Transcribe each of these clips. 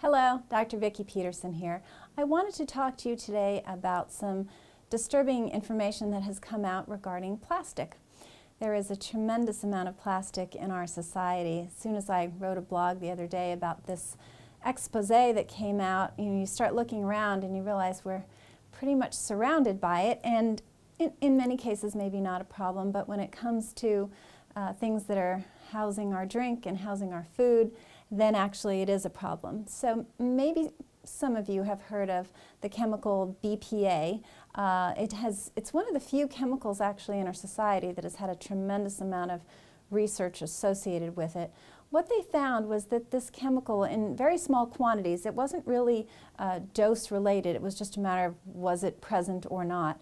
Hello, Dr. Vicki Peterson here. I wanted to talk to you today about some disturbing information that has come out regarding plastic. There is a tremendous amount of plastic in our society. As soon as I wrote a blog the other day about this expose that came out, you start looking around and you realize we're pretty much surrounded by it, and in many cases maybe not a problem, but when it comes to things that are housing our drink and housing our food, then actually it is a problem. So maybe some of you have heard of the chemical BPA. It's one of the few chemicals actually in our society that has had a tremendous amount of research associated with it. What they found was that this chemical, in very small quantities, it wasn't really dose related, it was just a matter of was it present or not,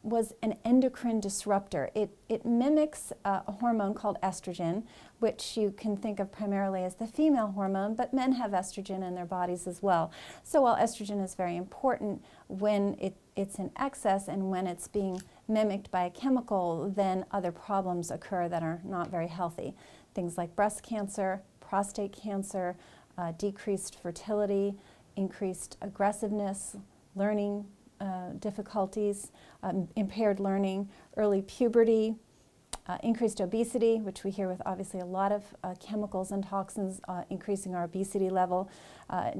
was an endocrine disruptor. It mimics a hormone called estrogen, which you can think of primarily as the female hormone, but men have estrogen in their bodies as well. So while estrogen is very important when it's in excess and when it's being mimicked by a chemical, then other problems occur that are not very healthy. Things like breast cancer, prostate cancer, decreased fertility, increased aggressiveness, learning difficulties, impaired learning, early puberty, increased obesity, which we hear with obviously a lot of chemicals and toxins increasing our obesity level,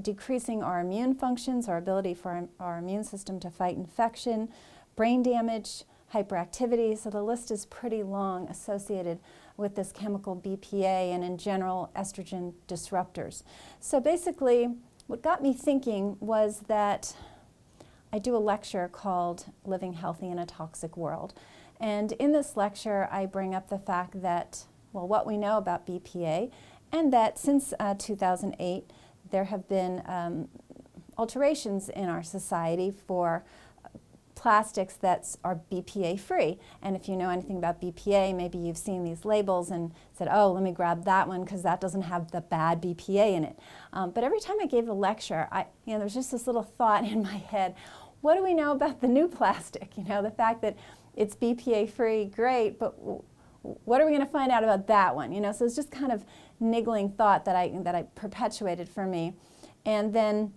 decreasing our immune functions, our ability for our immune system to fight infection, brain damage, hyperactivity. So the list is pretty long associated with this chemical BPA and in general estrogen disruptors. So basically what got me thinking was that I do a lecture called Living Healthy in a Toxic World. And in this lecture, I bring up the fact that, well, what we know about BPA, and that since 2008, there have been alterations in our society for plastics that are BPA-free. And if you know anything about BPA, maybe you've seen these labels and said, oh, let me grab that one because that doesn't have the bad BPA in it. But every time I gave the lecture, there's just this little thought in my head, what do we know about the new plastic? The fact that it's BPA-free, great, but what are we going to find out about that one? So it's just kind of niggling thought that I perpetuated for me. And then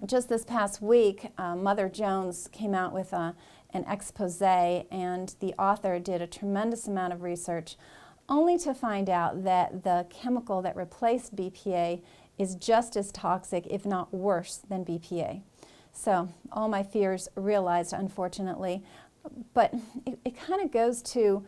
just this past week, Mother Jones came out with an expose, and the author did a tremendous amount of research only to find out that the chemical that replaced BPA is just as toxic, if not worse, than BPA. So all my fears realized, unfortunately, but it kind of goes to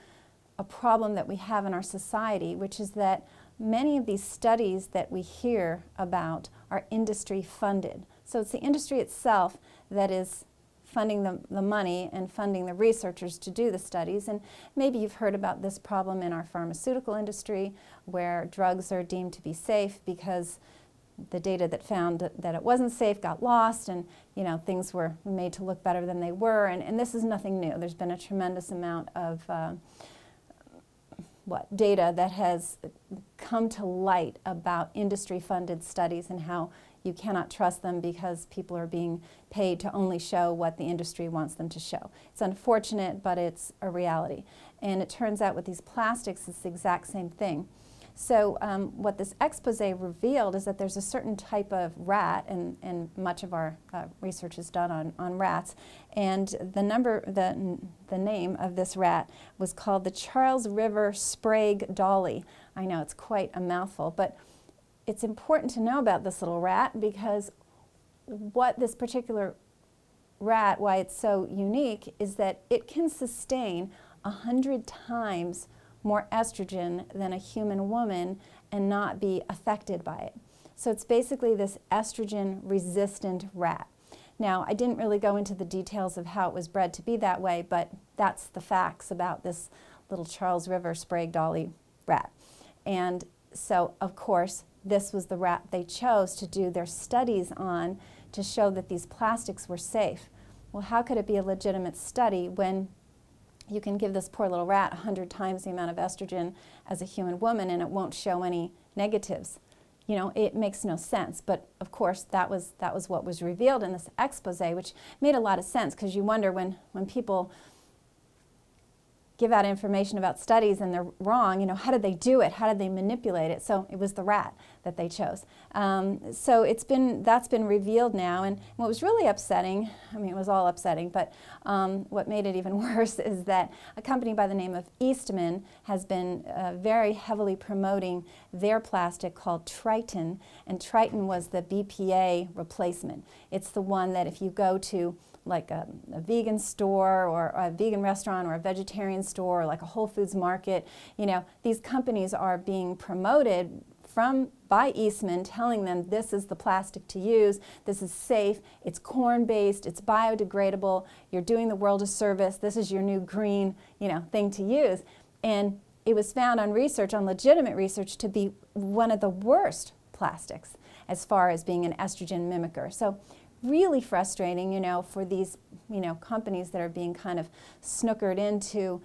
a problem that we have in our society, which is that many of these studies that we hear about are industry funded. So it's the industry itself that is funding the money and funding the researchers to do the studies. And maybe you've heard about this problem in our pharmaceutical industry where drugs are deemed to be safe because the data that found that it wasn't safe got lost, and things were made to look better than they were. And this is nothing new. There's been a tremendous amount of data that has come to light about industry-funded studies and how you cannot trust them because people are being paid to only show what the industry wants them to show. It's unfortunate, but it's a reality. And it turns out with these plastics, it's the exact same thing. So what this expose revealed is that there's a certain type of rat, and much of our research is done on rats, and the name of this rat was called the Charles River Sprague Dolly. I know it's quite a mouthful, but it's important to know about this little rat because what this particular rat, why it's so unique, is that it can sustain 100 times more estrogen than a human woman and not be affected by it. So it's basically this estrogen-resistant rat. Now, I didn't really go into the details of how it was bred to be that way, but that's the facts about this little Charles River Sprague Dolly rat. And so, of course, this was the rat they chose to do their studies on to show that these plastics were safe. Well, how could it be a legitimate study when you can give this poor little rat 100 times the amount of estrogen as a human woman and it won't show any negatives? It makes no sense. But of course, that was what was revealed in this expose, which made a lot of sense because you wonder when people give out information about studies and they're wrong, how did they do it? How did they manipulate it? So it was the rat that they chose. So that's been revealed now, and what was really upsetting, it was all upsetting, but what made it even worse is that a company by the name of Eastman has been very heavily promoting their plastic called Triton, and Triton was the BPA replacement. It's the one that if you go to like a vegan store or a vegan restaurant or a vegetarian store or like a Whole Foods market, these companies are being promoted by Eastman, telling them this is the plastic to use, this is safe, it's corn-based, it's biodegradable, you're doing the world a service, this is your new green, thing to use. And it was found on research, on legitimate research, to be one of the worst plastics as far as being an estrogen mimicker. So really frustrating, for these, companies that are being kind of snookered into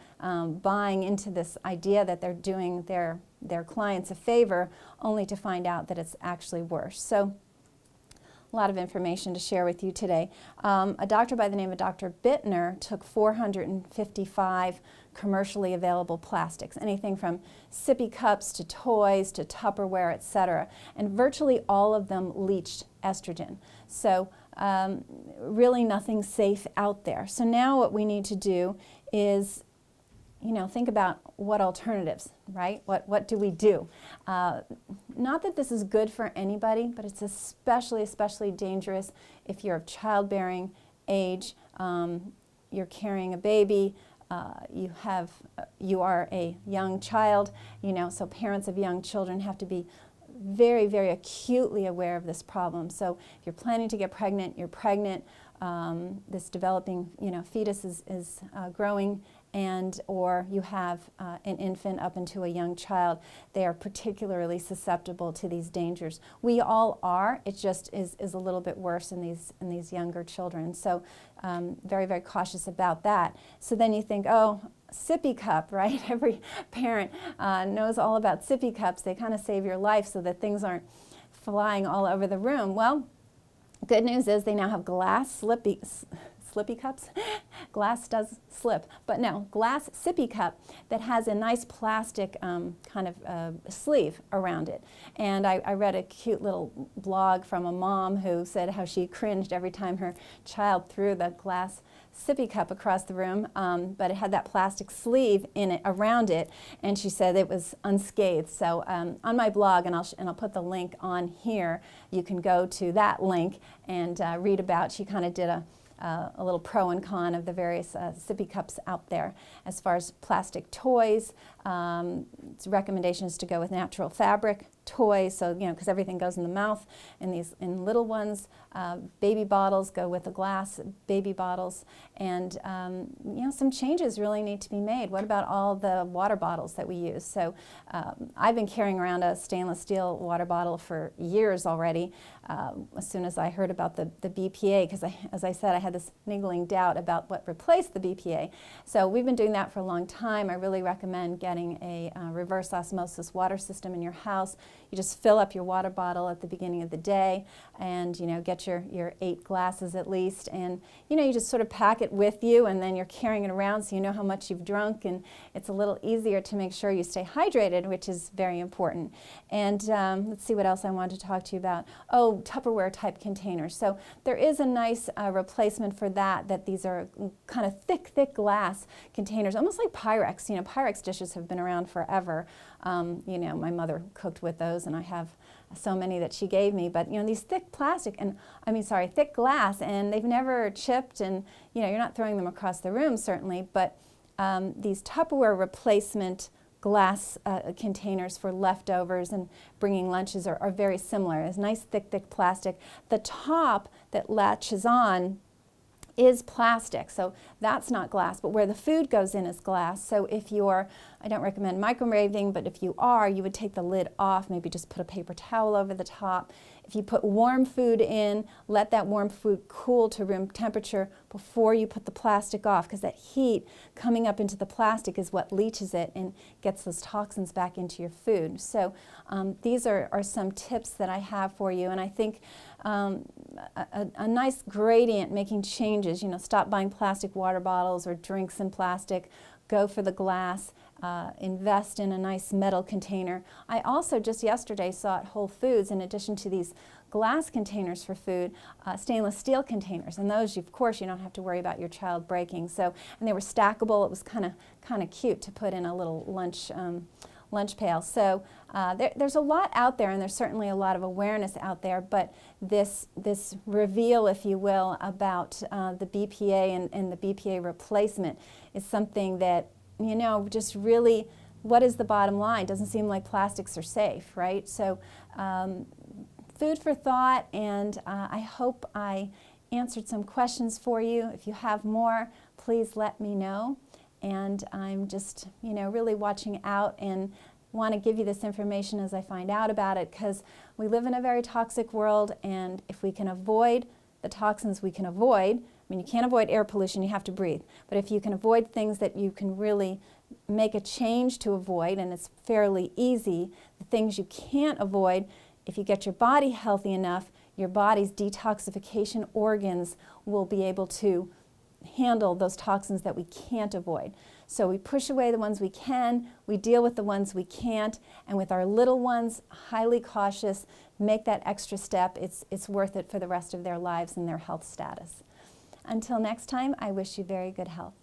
buying into this idea that they're doing their clients a favor, only to find out that it's actually worse. So a lot of information to share with you today. A doctor by the name of Dr. Bittner took 455 commercially available plastics, anything from sippy cups to toys to Tupperware, etc. And virtually all of them leached estrogen. So really nothing safe out there. So now what we need to do is think about what alternatives, right? What do we do? Not that this is good for anybody, but it's especially dangerous if you're of childbearing age, you're carrying a baby, you are a young child, so parents of young children have to be very, very acutely aware of this problem. So if you're planning to get pregnant, you're pregnant, this developing, fetus is growing, or you have an infant up into a young child, they are particularly susceptible to these dangers. We all are. It just is a little bit worse in these younger children. So very, very cautious about that. So then you think, oh, sippy cup, right? Every parent knows all about sippy cups. They kind of save your life so that things aren't flying all over the room. Well, good news is they now have glass slippy cups. Glass does slip, but no, glass sippy cup that has a nice plastic kind of sleeve around it. And I read a cute little blog from a mom who said how she cringed every time her child threw the glass sippy cup across the room, but it had that plastic sleeve in it, around it, and she said it was unscathed. So on my blog, and I'll put the link on here, you can go to that link and read about. She kind of did a little pro and con of the various sippy cups out there. As far as plastic toys, its recommendations to go with natural fabric toys, so because everything goes in the mouth, and in little ones, baby bottles go with the glass baby bottles, and some changes really need to be made. What about all the water bottles that we use? So I've been carrying around a stainless steel water bottle for years already. As soon as I heard about the BPA, because as I said, I had this niggling doubt about what replaced the BPA. So we've been doing that for a long time. I really recommend getting a reverse osmosis water system in your house. You just fill up your water bottle at the beginning of the day, and get your 8 glasses at least, and you just sort of pack it with you, and then you're carrying it around so you know how much you've drunk, and it's a little easier to make sure you stay hydrated, which is very important. And let's see what else I wanted to talk to you about. Oh, Tupperware type containers. So there is a nice replacement for that these are kind of thick glass containers, almost like Pyrex. Pyrex dishes have been around forever. My mother cooked with those, and I have so many that she gave me. But these thick thick glass, and they've never chipped, and you're not throwing them across the room certainly. But these Tupperware replacement glass containers for leftovers and bringing lunches are very similar. It's nice thick plastic. The top that latches on is plastic, so that's not glass, but where the food goes in is glass. So if you're, I don't recommend microwaving, but if you are, you would take the lid off, maybe just put a paper towel over the top. If you put warm food in, let that warm food cool to room temperature before you put the plastic off, because that heat coming up into the plastic is what leaches it and gets those toxins back into your food. So these are some tips that I have for you, and I think a nice gradient, making changes, stop buying plastic water bottles or drinks in plastic, go for the glass, invest in a nice metal container. I also just yesterday saw at Whole Foods, in addition to these glass containers for food, stainless steel containers, and those, of course, you don't have to worry about your child breaking. So, and they were stackable. It was kind of cute to put in a little lunch pail. So there's a lot out there, and there's certainly a lot of awareness out there, but this reveal, if you will, about the BPA and the BPA replacement is something that, you know, just really, what is the bottom line? Doesn't seem like plastics are safe, right? So food for thought, and I hope I answered some questions for you. If you have more, please let me know. And I'm just, you know, really watching out and want to give you this information as I find out about it, because we live in a very toxic world, and if we can avoid the toxins we can avoid, I mean, you can't avoid air pollution, you have to breathe, but if you can avoid things that you can really make a change to avoid, and it's fairly easy, the things you can't avoid, if you get your body healthy enough, your body's detoxification organs will be able to handle those toxins that we can't avoid. So we push away the ones we can, we deal with the ones we can't, and with our little ones, highly cautious, make that extra step. It's worth it for the rest of their lives and their health status. Until next time, I wish you very good health.